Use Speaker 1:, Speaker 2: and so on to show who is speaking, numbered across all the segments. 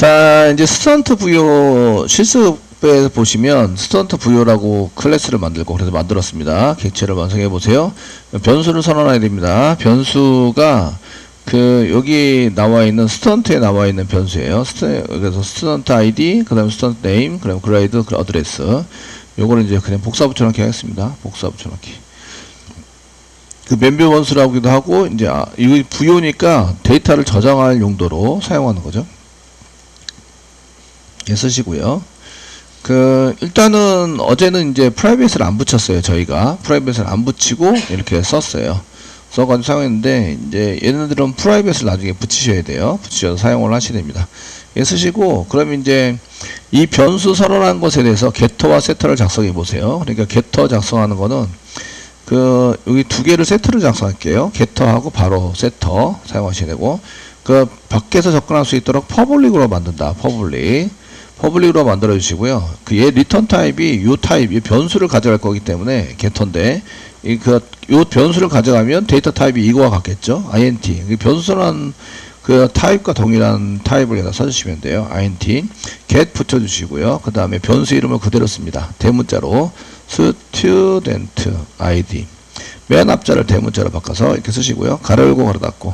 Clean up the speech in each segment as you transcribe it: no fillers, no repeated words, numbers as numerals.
Speaker 1: 자, 이제 스턴트 부여 실습에 보시면 스턴트 부여라고 클래스를 만들고 그래서 만들었습니다. 객체를 완성해 보세요. 변수를 선언해야 됩니다. 변수가 여기 나와 있는 스턴트에 나와 있는 변수예요. 그래서 스턴트 아이디, 그 다음에 스턴트 네임, 그다음 그레이드, 어드레스. 요거를 이제 그냥 복사 붙여넣기 하겠습니다. 복사 붙여넣기. 멤버 변수라고도 하고, 이제, 이거 부여니까 데이터를 저장할 용도로 사용하는 거죠. 예, 쓰시고요. 일단은 어제는 이제 프라이빗을 안 붙였어요. 저희가. 프라이빗을 안 붙이고 이렇게 썼어요. 써가지고 사용했는데, 이제 얘네들은 프라이빗을 나중에 붙이셔야 돼요. 붙이셔서 사용을 하셔야 됩니다. 예, 쓰시고, 그럼 이제 이 변수 선언한 것에 대해서 게터와 세터를 작성해 보세요. 그러니까 게터 작성하는 거는 여기 두 개를 세트를 작성할게요. 게터하고 바로 세터 사용하셔야 되고, 밖에서 접근할 수 있도록 퍼블릭으로 만든다. 퍼블릭으로 만들어 주시고요. 얘 리턴 타입이 요 타입, 이 변수를 가져갈 거기 때문에 게터인데, 요 변수를 가져가면 데이터 타입이 이거와 같겠죠. int. 변수는 타입과 동일한 타입을 여기다 써주시면 돼요. int. get 붙여주시고요. 그 다음에 변수 이름을 그대로 씁니다. 대문자로. student id. 맨 앞자를 대문자로 바꿔서 이렇게 쓰시고요. 가로 열고 가로 닫고.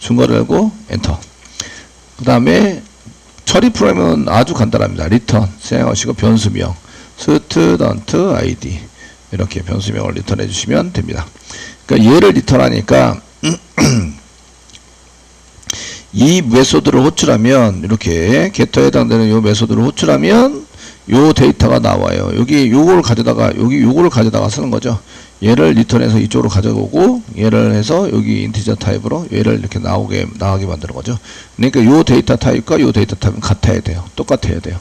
Speaker 1: 중괄호 열고 엔터. 그 다음에 처리 프로그램은 아주 간단합니다. return 사용하시고 변수명. student id. 이렇게 변수명을 리턴해 주시면 됩니다. 그러니까 얘를 리턴하니까 이 메소드를 호출하면 이렇게 게터에 해당되는 요 메소드를 호출하면 요 데이터가 나와요. 요거를 가져다가 쓰는 거죠. 얘를 리턴해서 이쪽으로 가져오고 얘를 해서 여기 인티저 타입으로 얘를 이렇게 나가게 만드는 거죠. 그러니까 요 데이터 타입과 요 데이터 타입은 같아야 돼요. 똑같아야 돼요.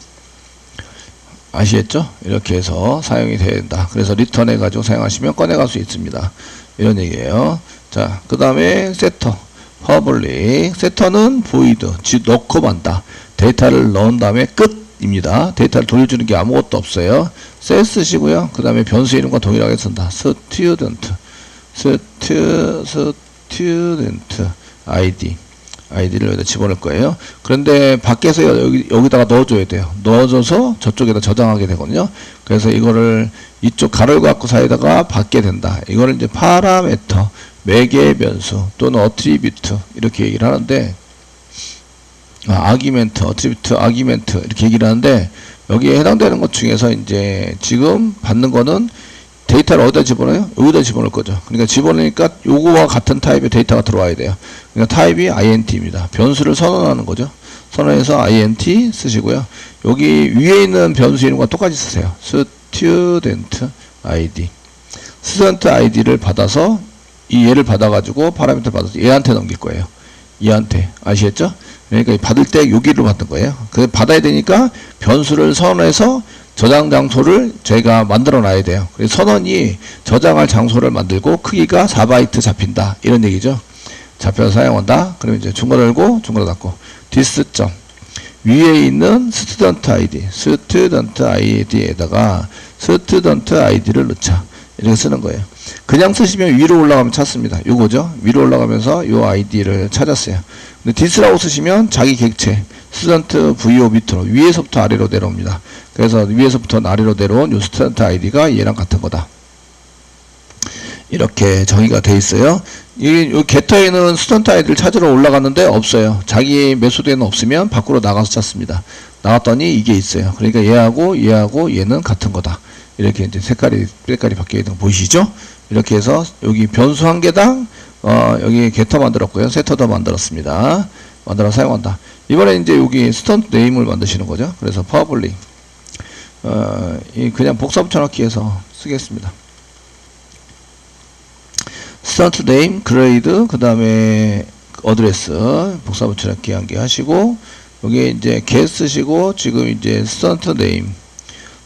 Speaker 1: 아시겠죠? 이렇게 해서 사용이 돼야 된다. 그래서 리턴해 가지고 사용하시면 꺼내갈 수 있습니다. 이런 얘기예요. 자, 그 다음에 세터, 퍼블릭. 세터는 void, 즉 넣고 만다. 데이터를 넣은 다음에 끝입니다. 데이터를 돌려주는 게 아무것도 없어요. set 쓰시고요. 그 다음에 변수 이름과 동일하게 쓴다. student id를 여기다 집어넣을 거예요. 그런데 밖에서 여기다가 넣어줘야 돼요. 넣어줘서 저쪽에다 저장하게 되거든요. 그래서 이거를 이쪽 가로를 갖고 사이다가 받게 된다. 이거를 이제 파라메터, 매개 변수 또는 어트리뷰트 이렇게 얘기를 하는데, 아기멘트, 어트리뷰트, 아기멘트 이렇게 얘기를 하는데, 여기에 해당되는 것 중에서 이제 지금 받는 거는 데이터를 어디다 집어넣어요? 여기다 집어넣을 거죠. 그러니까 집어넣으니까 요거와 같은 타입의 데이터가 들어와야 돼요. 그러니까 타입이 int입니다. 변수를 선언하는 거죠. 선언해서 int 쓰시고요. 여기 위에 있는 변수 이름과 똑같이 쓰세요. student id. student id를 받아서 얘를 받아가지고 파라미터 받아서 얘한테 넘길 거예요. 얘한테. 아시겠죠? 그러니까 받을 때 여기로 받는 거예요. 받아야 되니까 변수를 선언해서 저장 장소를 저희가 만들어 놔야 돼요. 그래서 선언이 저장할 장소를 만들고 크기가 4바이트 잡힌다. 이런 얘기죠. 잡혀서 사용한다. 그러면 이제 중괄호 열고 중괄호 닫고 this 점 위에 있는 student id에다가 student id를 넣자. 이렇게 쓰는 거예요. 그냥 쓰시면 위로 올라가면 찾습니다. 요거죠. 위로 올라가면서 요 id를 찾았어요. 근데 this라고 쓰시면 자기 객체 student vo 밑으로 위에서부터 아래로 내려옵니다. 그래서 위에서부터 아래로 내려온 요 student id가 얘랑 같은 거다. 이렇게 정의가 돼 있어요. 요 게터에는 student id를 찾으러 올라갔는데 없어요. 자기 메소드에는 없으면 밖으로 나가서 찾습니다. 나왔더니 이게 있어요. 그러니까 얘하고 얘는 같은 거다. 이렇게 이제 색깔이 바뀌게 되는 거 보이시죠? 이렇게 해서 여기 변수 한 개당 여기 게터 만들었고요. 세터도 만들었습니다. 만들어 사용한다. 이번에 이제 여기 스턴트 네임을 만드시는 거죠. 그래서 퍼블릭 그냥 복사 붙여넣기 해서 쓰겠습니다. 스턴트 네임, 그레이드, 그 다음에 어드레스 복사 붙여넣기 한 개 하시고 여기 이제 get 쓰시고 지금 이제 스턴트 네임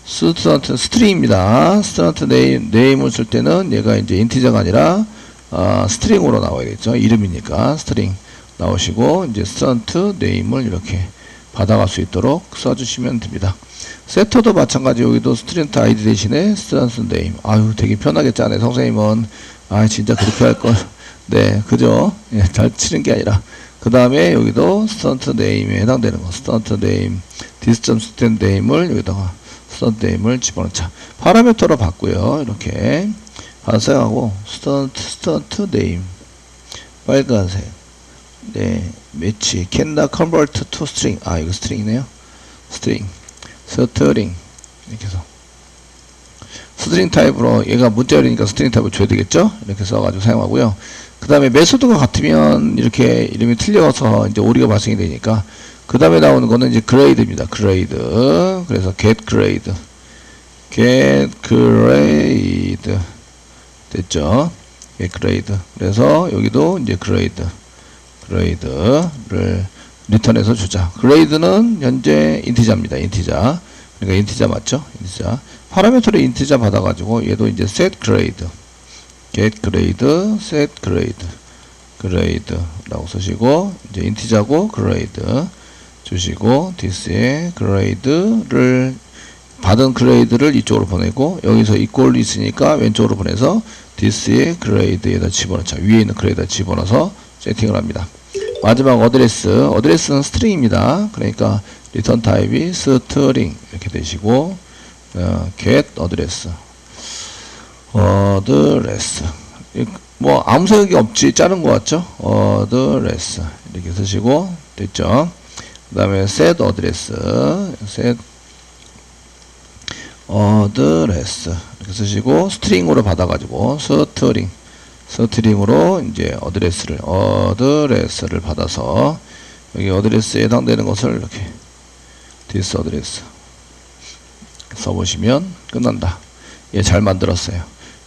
Speaker 1: 스턴트 스트링입니다. 스턴트 네임을 쓸 때는 얘가 이제 인티저가 아니라 스트링으로 나와야겠죠. 이름이니까 스트링 나오시고 이제 스턴트 네임을 이렇게 받아갈 수 있도록 써주시면 됩니다. 세터도 마찬가지. 여기도 스트린트 아이디 대신에 스턴트 네임. 아유 되게 편하게 짜네. 선생님은 진짜 그렇게 할 걸. 네, 그죠? 예, 잘 치는 게 아니라 그 다음에 여기도 스턴트 네임에 해당되는 거, 스턴트 네임, 디스.스턴트 네임을 여기다가 스턴트 네임을 집어넣자. 파라미터로 바꾸요. 이렇게 사용하고 스턴트 네임 빨간색, 네, 매치 cannot convert to string. 아, 이거 스트링이네요. 스트링, 스트링 이렇게 해서 스트링 타입으로, 얘가 문자열이니까 스트링 타입을 줘야 되겠죠? 이렇게 써가지고 사용하고요. 그 다음에 메소드가 같으면 이렇게 이름이 틀려서 이제 오류가 발생이 되니까, 그 다음에 나오는 거는 이제 그레이드입니다. 그레이드. 그래서 get grade. get grade. 됐죠? get grade. 그래서 여기도 이제 grade를 리턴해서 주자. grade는 현재 인티자입니다. 인티자. 그러니까 인티자 맞죠? 인티자. 파라미터를 인티자 받아가지고 얘도 이제 set grade, get grade, set grade, grade라고 쓰시고, 이제 인티자고 grade 주시고, this의 grade를 받은 grade를 이쪽으로 보내고, 여기서 equal 있으니까 왼쪽으로 보내서 this의 grade에다 집어넣자. 위에 있는 grade에다 집어넣어서 세팅을 합니다. 마지막 어드레스는 스트링입니다. 그러니까 리턴 타입이 스트링 이렇게 되시고, get address, 뭐 아무 생각이 없지, 자른 것 같죠? address 이렇게 쓰시고, 됐죠? 그 다음에 set address, set address 이렇게 쓰시고, 스트링으로 받아가지고 스트링으로 이제 어드레스를 받아서 여기 어드레스에 해당되는 것을 이렇게 this address 써보시면 끝난다. 예, 잘 만들었어요.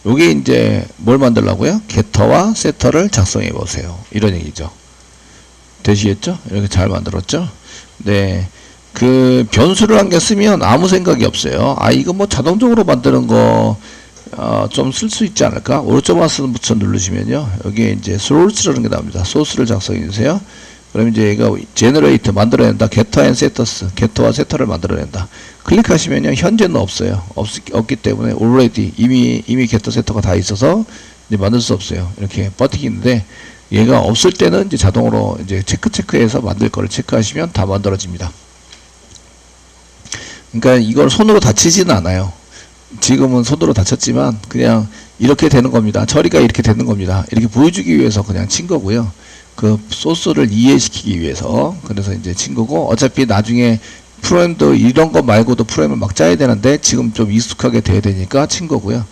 Speaker 1: 요게 이제 뭘 만들라고요? 게터와 세터를 작성해 보세요. 이런 얘기죠. 되시겠죠? 이렇게 잘 만들었죠? 네. 그 변수를 한 개 쓰면 아무 생각이 없어요. 아, 이거 뭐 자동적으로 만드는 거 좀 쓸 수 있지 않을까? 오른쪽 마우스 버튼 누르시면요, 여기에 이제 소스라는 게 나옵니다. 소스를 작성해 주세요. 그럼 이제 얘가 제너레이터 만들어낸다. 게터 앤 세터스, 게터와 세터를 만들어낸다. 클릭하시면요, 현재는 없어요. 없기 때문에 already 이미 게터 세터가 다 있어서 이제 만들 수 없어요. 이렇게 버티기인데, 얘가 없을 때는 이제 자동으로 이제 체크해서 만들 거를 체크하시면 다 만들어집니다. 그러니까 이걸 손으로 다치지는 않아요. 지금은 손으로 다쳤지만 그냥 이렇게 되는 겁니다. 처리가 이렇게 되는 겁니다. 이렇게 보여주기 위해서 그냥 친 거고요. 그 소스를 이해시키기 위해서. 그래서 이제 친 거고, 어차피 나중에 프로그램도 이런 거 말고도 프로그램을 막 짜야 되는데 지금 좀 익숙하게 돼야 되니까 친 거고요.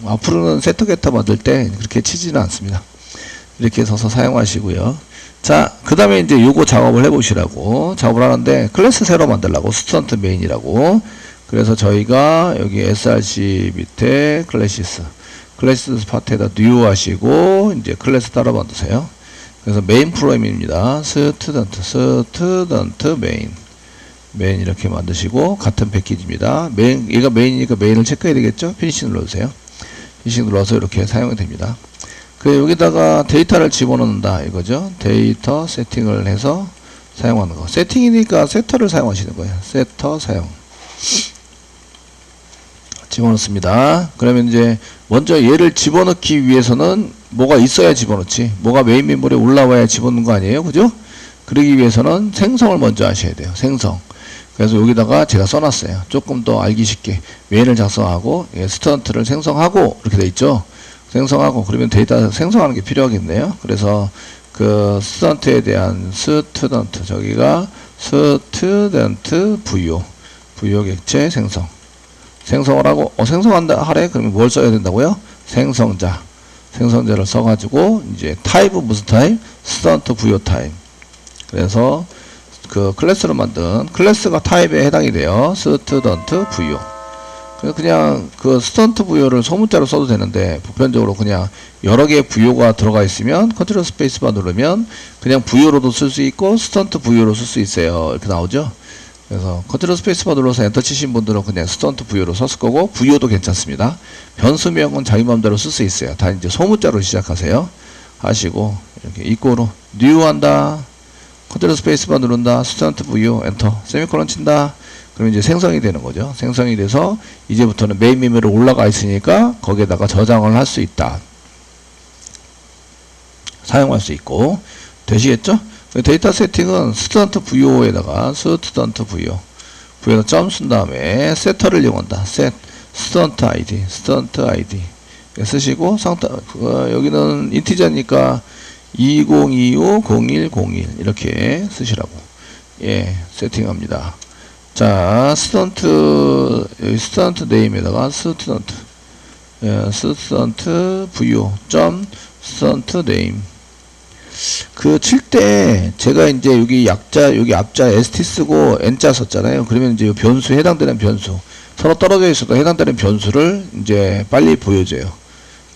Speaker 1: 앞으로는 세터 게터 만들 때 그렇게 치지는 않습니다. 이렇게 서서 사용하시고요. 자, 그 다음에 이제 요거 작업을 해보시라고 작업을 하는데, 클래스 새로 만들라고, 스턴트 메인이라고. 그래서 저희가 여기 src 밑에 클래시스 파트에다 new 하시고, 이제 클래스 따라 만드세요. 그래서 메인 프로그램입니다. 스튜던트 메인 이렇게 만드시고, 같은 패키지입니다. 얘가 메인이니까 메인을 체크해야 되겠죠? 피니시 눌러주세요. 피니시 눌러서 이렇게 사용이 됩니다. 여기다가 데이터를 집어넣는다 이거죠. 데이터 세팅을 해서 사용하는 거. 세팅이니까 세터를 사용하시는 거예요. 세터 사용. 집어넣습니다. 그러면 이제 먼저 얘를 집어넣기 위해서는 뭐가 있어야 집어넣지. 뭐가 메인 멤버리에 올라와야 집어넣는 거 아니에요? 그죠? 그러기 위해서는 생성을 먼저 하셔야 돼요. 생성. 그래서 여기다가 제가 써놨어요. 조금 더 알기 쉽게. 메인을 작성하고, 스턴트를 생성하고, 이렇게 돼 있죠. 생성하고, 그러면 데이터 생성하는 게 필요하겠네요. 그래서 그 스턴트에 대한 스튜던트, 저기가 스튜던트 부요 객체 생성을 하고, 생성한다 하래? 그러면 뭘 써야 된다고요? 생성자를 써가지고, 이제 타입은 무슨 타입? 스턴트 부요 타입. 그래서 그 클래스로 만든 클래스가 타입에 해당이 돼요. 스튜던트 부요. 그냥 그 스턴트 부요를 소문자로 써도 되는데, 보편적으로 그냥 여러 개의 부요가 들어가 있으면 컨트롤 스페이스바 누르면 그냥 부요로도 쓸 수 있고 스턴트 부요로 쓸 수 있어요. 이렇게 나오죠. 그래서 컨트롤 스페이스바 눌러서 엔터 치신 분들은 그냥 스턴트 부요로 썼을 거고, 부요도 괜찮습니다. 변수명은 자기 마음대로 쓸 수 있어요. 다 이제 소문자로 시작하세요. 하시고, 이렇게 이꼬로 new 한다. 컨트롤 스페이스바 누른다. 스턴트 부요 엔터. 세미콜론 친다. 그럼 이제 생성이 되는 거죠. 생성이 돼서 이제부터는 메인 메모리로 올라가 있으니까 거기에다가 저장을 할 수 있다. 사용할 수 있고, 되시겠죠? 데이터 세팅은 스튜던트 VO에다가 스튜던트 VO V에다 점 쓴 다음에 세터를 이용한다. set 스튜던트 ID 쓰시고 여기는 인티저니까 20250101 이렇게 쓰시라고 세팅합니다. 자, 스튜던트 네임에다가 스튜던트 VO 점 스튜던트 네임 칠 때 제가 이제 여기 앞자 ST 쓰고 N자 썼잖아요. 그러면 이제 변수에 해당되는 변수 서로 떨어져 있어도 해당되는 변수를 이제 빨리 보여줘요.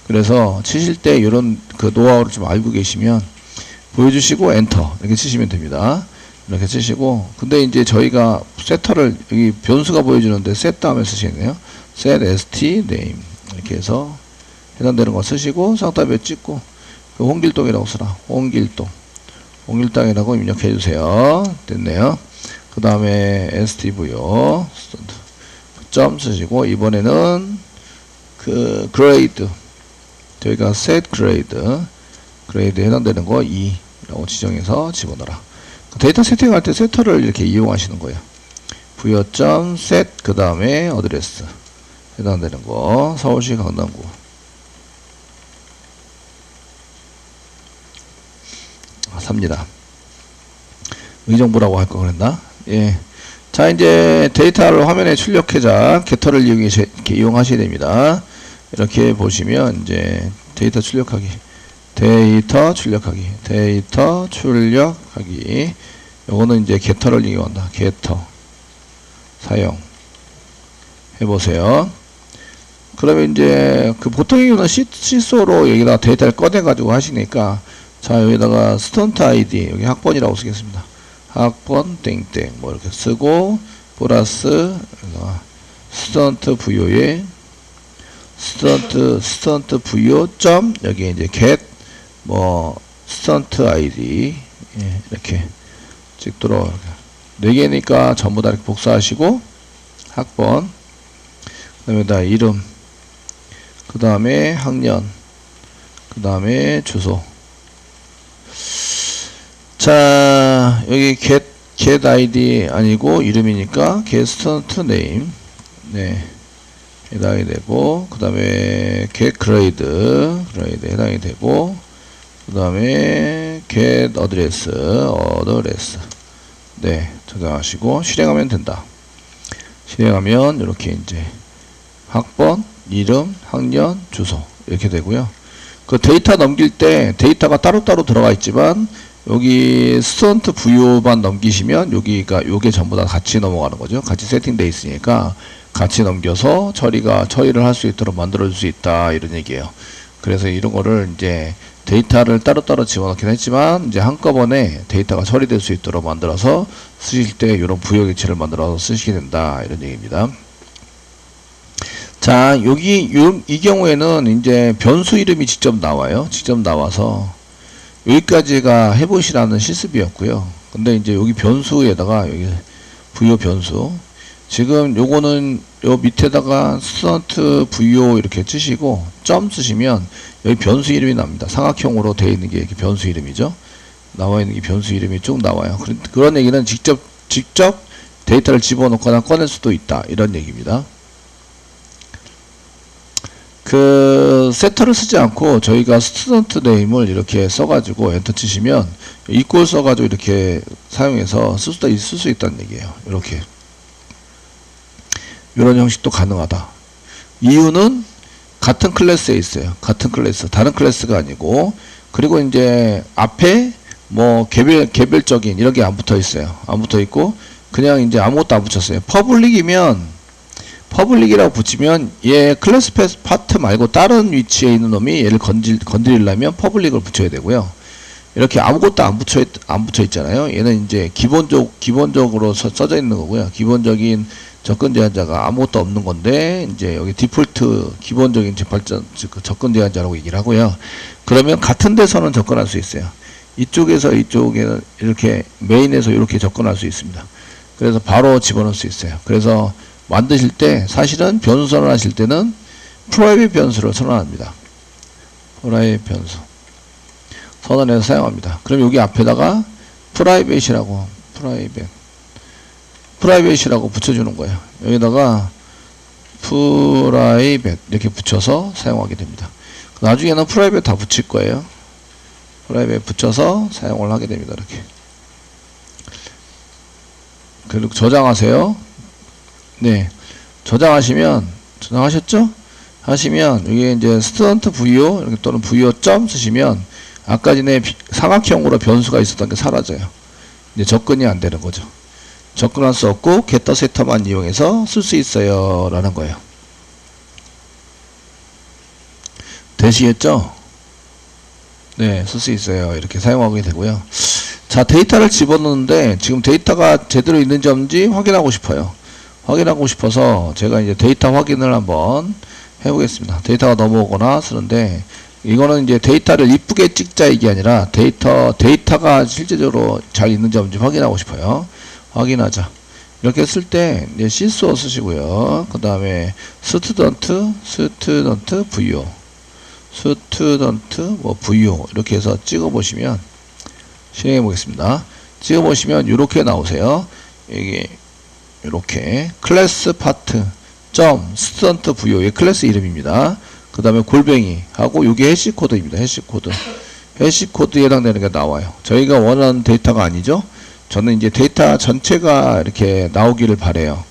Speaker 1: 그래서 치실 때 이런 그 노하우를 좀 알고 계시면 보여주시고 엔터 이렇게 치시면 됩니다. 이렇게 치시고 근데 이제 저희가 세터를 여기 변수가 보여주는데 set 다음에 쓰시네요. set st name 이렇게 해서 해당되는 거 쓰시고 상따에 찍고 홍길동이라고 쓰라. 홍길동이라고 입력해 주세요. 됐네요. 그 다음에 stvo 점 쓰시고 이번에는 그 grade 저희가 set grade에 해당되는 거 2라고 지정해서 집어넣어라. 데이터 세팅할 때 세터를 이렇게 이용하시는 거예요. 부여점 set 그 다음에 어드레스 해당되는 거 서울시 강남구 삽니다. 의정부라고 할 거 그랬나? 예. 자, 이제 데이터를 화면에 출력하자 게터를 이용하셔야 됩니다. 이렇게 보시면 이제 데이터 출력하기 요거는 이제 게터를 이용한다. 게터 사용 해보세요. 그러면 이제 그 보통의 경우는 시소로 여기다 데이터를 꺼내 가지고 하시니까 자, 여기다가 스튜던트 아이디 여기 학번이라고 쓰겠습니다. 학번 땡땡 뭐 이렇게 쓰고 플러스 스튜던트 VO에 스튜던트 VO 점 여기 이제 get 뭐 스튜던트 아이디 이렇게 찍도록 4개니까 전부 다 이렇게 복사하시고 학번 그 다음에 다 이름 그 다음에 학년 그 다음에 주소. 자, 여기 get id 아니고 이름이니까 get student name 해당이 되고 그 다음에 get grade 해당이 되고 그 다음에 get address 저장하시고 실행하면 된다. 실행하면 이렇게 이제 학번, 이름, 학년, 주소 이렇게 되고요. 그 데이터 넘길 때 데이터가 따로따로 들어가 있지만 여기 스튜던트 VO만 넘기시면 여기가 요게 전부 다 같이 넘어가는 거죠. 같이 세팅되어 있으니까 같이 넘겨서 처리를 할 수 있도록 만들어 줄 수 있다 이런 얘기예요. 그래서 이런 거를 이제 데이터를 따로따로 집어넣긴 했지만 이제 한꺼번에 데이터가 처리될 수 있도록 만들어서 쓰실 때 이런 부여기체를 만들어서 쓰시게 된다 이런 얘기입니다. 자, 이 경우에는 이제 변수 이름이 직접 나와요. 직접 나와서 여기까지가 해보시라는 실습이었고요. 근데 이제 여기 변수에다가 여기 VO 변수 지금 요거는 요 밑에다가 스튜던트 VO 이렇게 치시고 점 쓰시면 여기 변수 이름이 납니다. 삼각형으로 되어 있는 게 이렇게 변수 이름이죠. 나와 있는 게 변수 이름이 쭉 나와요. 그런 얘기는 직접 데이터를 집어넣거나 꺼낼 수도 있다 이런 얘기입니다. 그 세터를 쓰지 않고 저희가 스튜던트 네임을 이렇게 써가지고 엔터 치시면 이퀄 써가지고 이렇게 사용해서 쓸 수 있다는 얘기예요. 이렇게 이런 형식도 가능하다. 이유는 같은 클래스에 있어요. 같은 클래스, 다른 클래스가 아니고 그리고 이제 앞에 뭐 개별적인 이런 게 안 붙어 있어요. 안 붙어 있고 그냥 이제 아무것도 안 붙였어요. 퍼블릭이라고 붙이면 얘 클래스 파트 말고 다른 위치에 있는 놈이 얘를 건드리려면 퍼블릭을 붙여야 되고요. 이렇게 아무것도 안 붙여 있잖아요. 얘는 이제 기본적으로 써져 있는 거고요. 기본적인 접근 제한자가 아무것도 없는 건데 이제 여기 디폴트 기본적인 접근 제한자라고 얘기를 하고요. 그러면 같은 데서는 접근할 수 있어요. 이쪽에서 이쪽에는 이렇게 메인에서 이렇게 접근할 수 있습니다. 그래서 바로 집어넣을 수 있어요. 그래서 만드실 때 사실은 변수 선언하실 때는 프라이빗 변수를 선언합니다. 프라이빗 변수. 선언해서 사용합니다. 그럼 여기 앞에다가 프라이빗이라고 프라이빗이라고 붙여주는 거예요. 여기다가 프라이빗 이렇게 붙여서 사용하게 됩니다. 나중에는 프라이빗 다 붙일 거예요. 프라이빗 붙여서 사용을 하게 됩니다. 이렇게. 그리고 저장하세요. 네, 저장하셨죠? 하시면 여기 이제 스튜던트 VO 이렇게 또는 VO 점 쓰시면 아까 전에 삼각형으로 변수가 있었던 게 사라져요. 이제 접근이 안 되는 거죠. 접근할 수 없고 getter setter만 이용해서 쓸 수 있어요 라는 거예요. 되시겠죠? 네, 쓸 수 있어요. 이렇게 사용하게 되고요. 자, 데이터를 집어넣는데 지금 데이터가 제대로 있는지 없는지 확인하고 싶어요. 확인하고 싶어서 제가 이제 데이터 확인을 한번 해보겠습니다. 데이터가 넘어오거나 쓰는데 이거는 이제 데이터를 이쁘게 찍자 이게 아니라 데이터가 실제적으로 잘 있는지 없는지 확인하고 싶어요. 확인하자. 이렇게 쓸 때 이제 시소 쓰시고요. 그 다음에 스튜던트 VO 스튜던트 뭐 VO 이렇게 해서 찍어 보시면 실행해 보겠습니다. 찍어 보시면 이렇게 나오세요. 이게 이렇게 클래스 파트 점 스튜던트 VO 의 클래스 이름입니다. 그 다음에 골뱅이 하고 이게 해시코드입니다. 해시코드에 해당되는 게 나와요. 저희가 원하는 데이터가 아니죠. 저는 이제 데이터 전체가 이렇게 나오기를 바래요.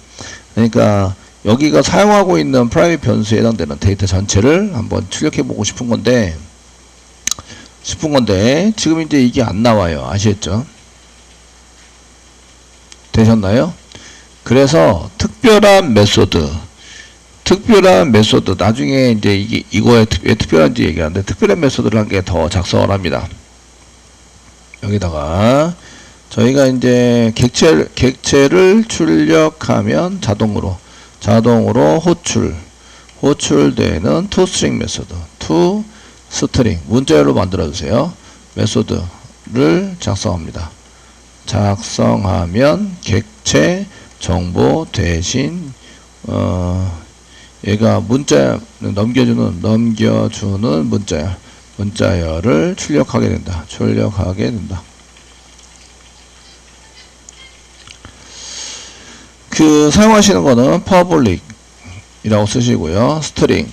Speaker 1: 그러니까 여기가 사용하고 있는 프라이빗 변수에 해당되는 데이터 전체를 한번 출력해 보고 싶은 건데 지금 이제 이게 안 나와요. 아시겠죠? 되셨나요? 그래서 특별한 메소드 나중에 이제 이거에 왜 특별한지 얘기하는데 특별한 메소드를 한 개 더 작성을 합니다. 여기다가 저희가 이제 객체를 출력하면 자동으로 호출되는 toString 메소드 toString 문자열로 만들어 주세요. 메소드를 작성합니다. 작성하면 객체 정보 대신 얘가 넘겨주는 문자열을 출력하게 된다. 그 사용하시는 거는 public이라고 쓰시고요. string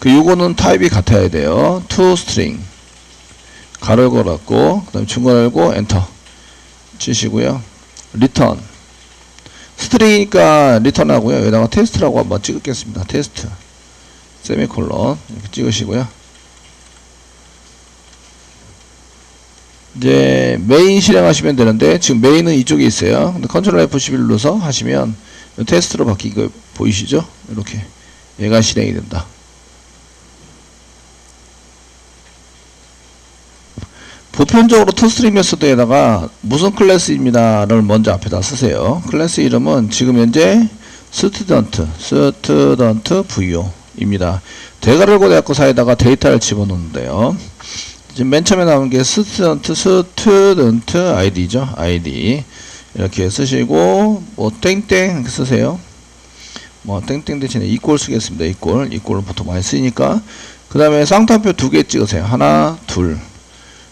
Speaker 1: 요거는 타입이 같아야 돼요. toString 가로 걸었고 그 다음에 중괄호 열고 엔터 치시고요. return 스트링이니까 리턴 하고요. 여기다가 테스트라고 한번 찍겠습니다. 테스트 세미콜론 이렇게 찍으시고요. 이제 메인 실행하시면 되는데 지금 메인은 이쪽에 있어요. 근데 컨트롤 F11 눌러서 하시면 테스트로 바뀌고 보이시죠? 이렇게 얘가 실행이 된다. 보편적으로 toString 메소드에다가 무슨 클래스입니다를 먼저 앞에다 쓰세요. 클래스 이름은 지금 현재 student VO 입니다. 대괄호 대학교 사이에다가 데이터를 집어넣는데요. 지금 맨 처음에 나온 게 student id죠. id 이렇게 쓰시고 뭐 땡땡 이렇게 쓰세요. 뭐 땡땡 대신에 equal 쓰겠습니다. equal을 보통 많이 쓰니까. 그 다음에 쌍따옴표 2개 찍으세요. 하나 둘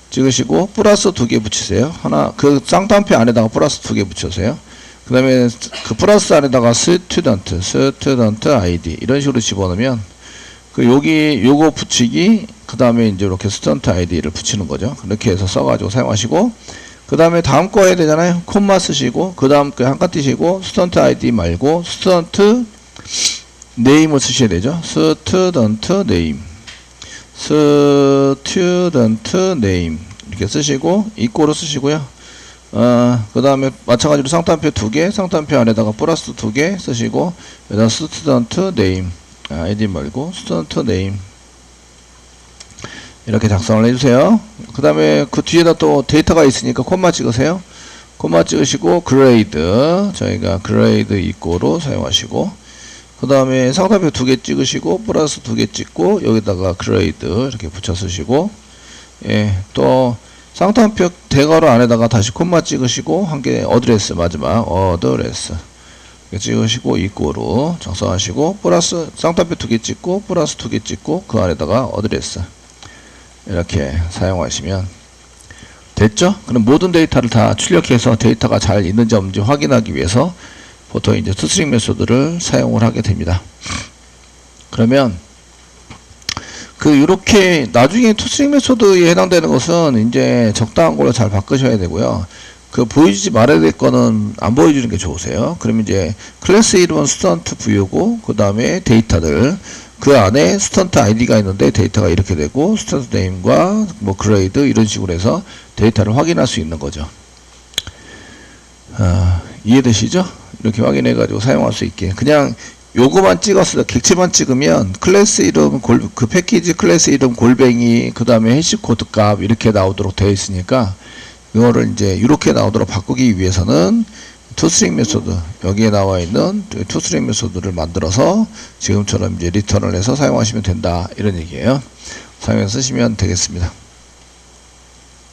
Speaker 1: 찍으시고 플러스 2개 붙이세요. 그 쌍따옴표 안에다가 플러스 2개 붙여세요. 그 다음에 그 플러스 안에다가 student id 이런 식으로 집어넣으면 요거 붙이기 그 다음에 이제 이렇게 student id를 붙이는 거죠. 그렇게 해서 써가지고 사용하시고 그 다음에 다음 거 해야 되잖아요. 콤마 쓰시고 그 다음 거 한칸 띄시고 student id 말고 student name을 쓰셔야 되죠. student name 이렇게 쓰시고 equal로 쓰시고요. 그 다음에 마찬가지로 쌍따옴표 2개 쌍따옴표 안에다가 플러스 2개 쓰시고 여기다 student name id 말고 student name 이렇게 작성을 해주세요. 그 다음에 그 뒤에다 또 데이터가 있으니까 콤마 찍으세요. 콤마 찍으시고 grade 저희가 grade equal로 사용하시고 그 다음에 쌍따옴표 2개 찍으시고 플러스 2개 찍고 여기다가 grade 이렇게 붙여 쓰시고 예, 또 쌍따옴표 대괄호 안에다가 다시 콤마 찍으시고 한 개 어드레스 마지막 어드레스 찍으시고 equal로 작성하시고 플러스 쌍따옴표 2개 찍고 플러스 2개 찍고 그 안에다가 어드레스 이렇게 사용하시면 됐죠? 그럼 모든 데이터를 다 출력해서 데이터가 잘 있는지 없는지 확인하기 위해서 보통 이제 투스트링 메소드를 사용을 하게 됩니다. 그러면 요렇게 나중에 투스트링 메소드에 해당되는 것은 이제 적당한 걸로 잘 바꾸셔야 되고요. 보여주지 말아야 될 거는 안 보여주는 게 좋으세요. 그러면 이제 클래스 이름은 스턴트 V고 그 다음에 데이터들 그 안에 스턴트 아이디가 있는데 데이터가 이렇게 되고 스턴트 네임과 뭐 그레이드 이런 식으로 해서 데이터를 확인할 수 있는 거죠. 이해되시죠? 이렇게 확인해 가지고 사용할 수 있게 그냥 요거만 찍었어요. 객체만 찍으면 클래스 이름 그 패키지 클래스 이름 골뱅이 그 다음에 해시코드 값 이렇게 나오도록 되어 있으니까 이거를 이제 이렇게 나오도록 바꾸기 위해서는 투스트링 메소드 여기에 나와 있는 투스트링 메소드를 만들어서 지금처럼 이제 리턴을 해서 사용하시면 된다 이런 얘기예요. 사용해서 쓰시면 되겠습니다.